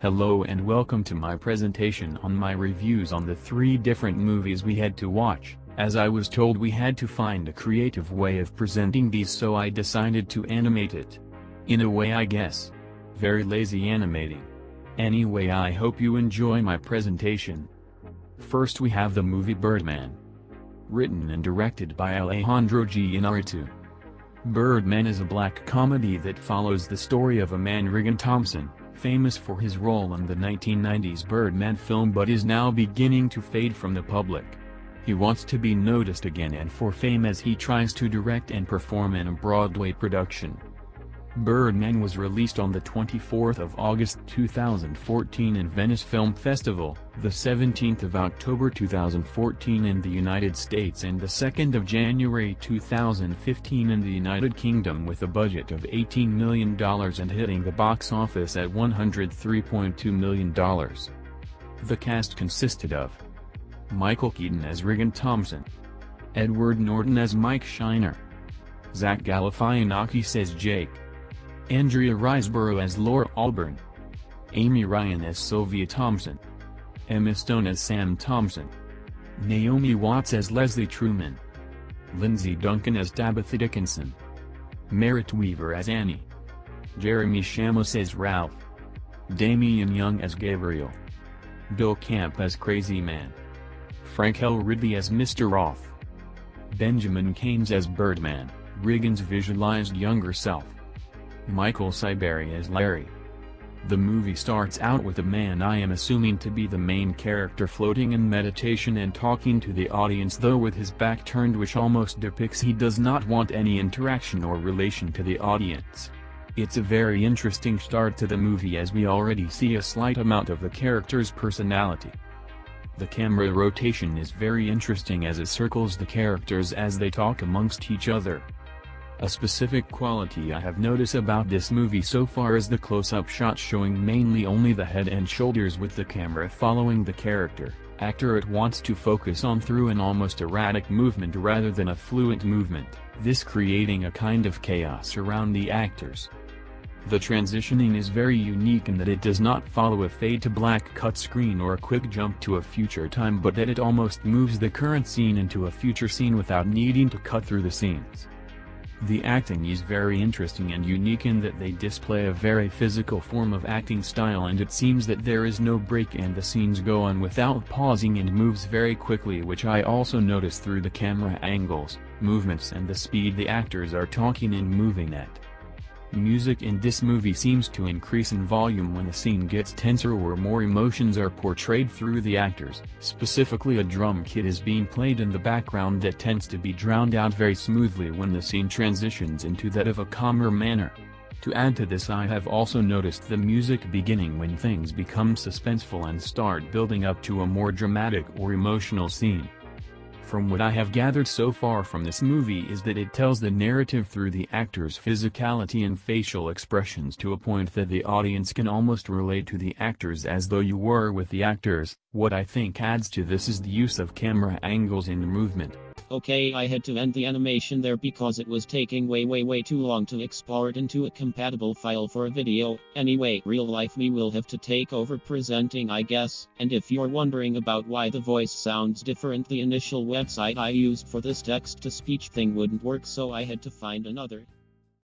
Hello and welcome to my presentation on my reviews on the 3 different movies we had to watch, as I was told we had to find a creative way of presenting these, so I decided to animate it. In a way, I guess. Very lazy animating. Anyway, I hope you enjoy my presentation. First we have the movie Birdman. Written and directed by Alejandro G. Inarritu. Birdman is a black comedy that follows the story of a man, Regan Thompson, famous for his role in the 1990s Birdman film, but is now beginning to fade from the public. He wants to be noticed again and for fame as he tries to direct and perform in a Broadway production. Birdman was released on the 24th of August 2014 in Venice Film Festival, the 17th of October 2014 in the United States and the 2nd of January 2015 in the United Kingdom, with a budget of $18 million and hitting the box office at $103.2 million. The cast consisted of Michael Keaton as Regan Thompson, Edward Norton as Mike Shiner, Zach Galifianakis as Jake, Andrea Riseborough as Laura Alburn, Amy Ryan as Sylvia Thompson, Emma Stone as Sam Thompson, Naomi Watts as Leslie Truman, Lindsay Duncan as Tabitha Dickinson, Merritt Weaver as Annie, Jeremy Shamos as Ralph, Damian Young as Gabriel, Bill Camp as Crazy Man, Frank L. Ridley as Mr. Roth, Benjamin Keynes as Birdman, Regan's visualized younger self, Michael Cyberry as Larry. The movie starts out with a man I am assuming to be the main character floating in meditation and talking to the audience, though with his back turned, which almost depicts he does not want any interaction or relation to the audience. It's a very interesting start to the movie as we already see a slight amount of the character's personality. The camera rotation is very interesting as it circles the characters as they talk amongst each other. A specific quality I have noticed about this movie so far is the close-up shot showing mainly only the head and shoulders, with the camera following the actor it wants to focus on through an almost erratic movement rather than a fluent movement, this creating a kind of chaos around the actors. The transitioning is very unique in that it does not follow a fade to black cut screen or a quick jump to a future time, but that it almost moves the current scene into a future scene without needing to cut through the scenes. The acting is very interesting and unique in that they display a very physical form of acting style, and it seems that there is no break and the scenes go on without pausing and moves very quickly, which I also noticed through the camera angles, movements and the speed the actors are talking and moving at. Music in this movie seems to increase in volume when the scene gets tenser or more emotions are portrayed through the actors. Specifically, a drum kit is being played in the background that tends to be drowned out very smoothly when the scene transitions into that of a calmer manner. To add to this, I have also noticed the music beginning when things become suspenseful and start building up to a more dramatic or emotional scene. From what I have gathered so far from this movie is that it tells the narrative through the actors' physicality and facial expressions to a point that the audience can almost relate to the actors as though you were with the actors. What I think adds to this is the use of camera angles and movement. Okay, I had to end the animation there because it was taking way too long to export into a compatible file for a video. Anyway, real life me will have to take over presenting, I guess. And if you're wondering about why the voice sounds different, the initial website I used for this text-to-speech thing wouldn't work, so I had to find another.